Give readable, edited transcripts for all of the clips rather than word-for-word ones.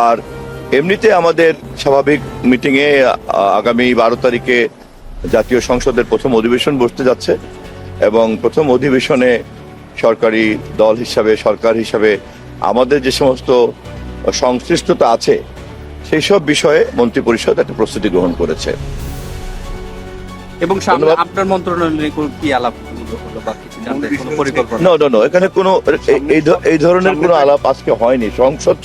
আর এমনিতে আমাদের স্বাভাবিক মিটিংয়ে আগামী 12 তারিখে জাতীয় সংসদের প্রথম অধিবেশন বসতে যাচ্ছে এবং প্রথম অধিবেশনে সরকারি দল হিসাবে, সরকার হিসাবে আমাদের যে সমস্ত সংশ্লিষ্টতা আছে সেই সব বিষয়ে মন্ত্রিপরিষদ একটা প্রস্তুতি গ্রহণ করেছে। এবং আপনার মন্ত্রণালয়ে কি আলাপ হলো বা কিছু জানতে কোনো পরিকল্পনা? না, এখানে কোনো এই ধরনের কোনো আলাপ আজকে হয়নি। সংসদ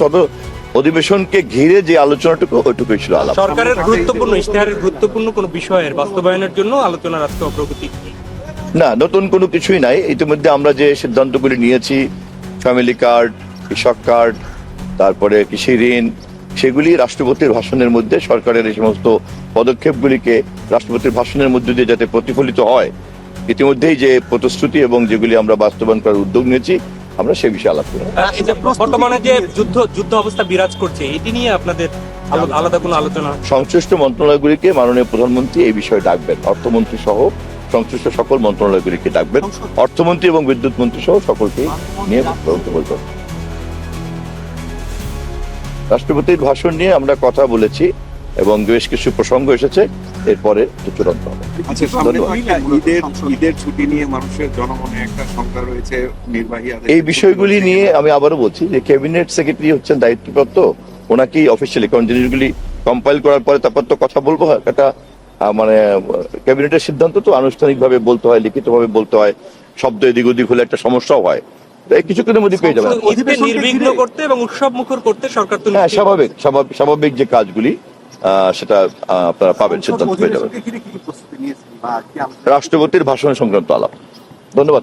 অধিবেশনকে ঘিরে যে আলোচনাটুকু ওইটুকুই ছিল আলাপ। সরকারের গুরুত্বপূর্ণ ইশতেহারের গুরুত্বপূর্ণ কোনো বিষয়ের বাস্তবায়নের জন্য আলোচনার আজকে অগ্রগতি না, নতুন কোনো কিছুই নাই। ইতিমধ্যে আমরা যে সিদ্ধান্তগুলি নিয়েছি, ফ্যামিলি কার্ড, কৃষক কার্ড, তারপরে কৃষি ঋণ, সেগুলি রাষ্ট্রপতির ভাষণের মধ্যে সরকারের এই সমস্ত পদক্ষেপগুলিকে রাষ্ট্রপতির ভাষণের মধ্যে দিয়ে যাতে প্রতিফলিত হয়, ইতিমধ্যেই যে প্রতিশ্রুতি এবং যেগুলি আমরা বাস্তবায়ন করার উদ্যোগ নিয়েছি আমরা সে বিষয়ে আলাপ করি। বর্তমানে যে যুদ্ধ অবস্থা বিরাজ করছে এটি নিয়ে আপনাদের আলাদা কোনো আলোচনা? সংশ্লিষ্ট মন্ত্রণালয়গুলিকে মাননীয় প্রধানমন্ত্রী এই বিষয়ে ডাকবেন, অর্থমন্ত্রী সহ সংশ্লিষ্ট সকল মন্ত্রণালয়গুলিকে ডাকবেন, অর্থমন্ত্রী এবং বিদ্যুৎ মন্ত্রী সহ সকলকে নিয়ে বলবেন। রাষ্ট্রপতির ভাষণ নিয়ে আমরা কথা বলেছি এবং বেশ কিছু প্রসঙ্গ এসেছে, এরপরে চূড়ান্ত হবে। ঈদের ছুটি নিয়ে মানুষের জনমনে একটা শঙ্কা রয়েছে। নির্বাহী এই বিষয়গুলি নিয়ে আমি আবারও বলছি যে ক্যাবিনেট সেক্রেটারি হচ্ছেন দায়িত্বপ্রাপ্ত, ওনাকেই অফিসিয়ালি কারণ জিনিসগুলি কম্পাইল করার পরে তারপর তো কথা বলবো। একটা মানে ক্যাবিনেটের সিদ্ধান্ত তো আনুষ্ঠানিকভাবে বলতে হয়, লিখিতভাবে বলতে হয়, শব্দ এদিক ওদিক হলে একটা সমস্যাও হয়। কিছুক্ষণের মধ্যে পেয়ে যাবেন। নির্বিঘ্ন করতে এবং উৎসব মুখর করতে সরকার তো হ্যাঁ, স্বাভাবিক যে কাজগুলি সেটা আপনারা পাবেন, সিদ্ধান্ত পেয়ে যাবেন। রাষ্ট্রপতির ভাষণ সংক্রান্ত আলাপ। ধন্যবাদ।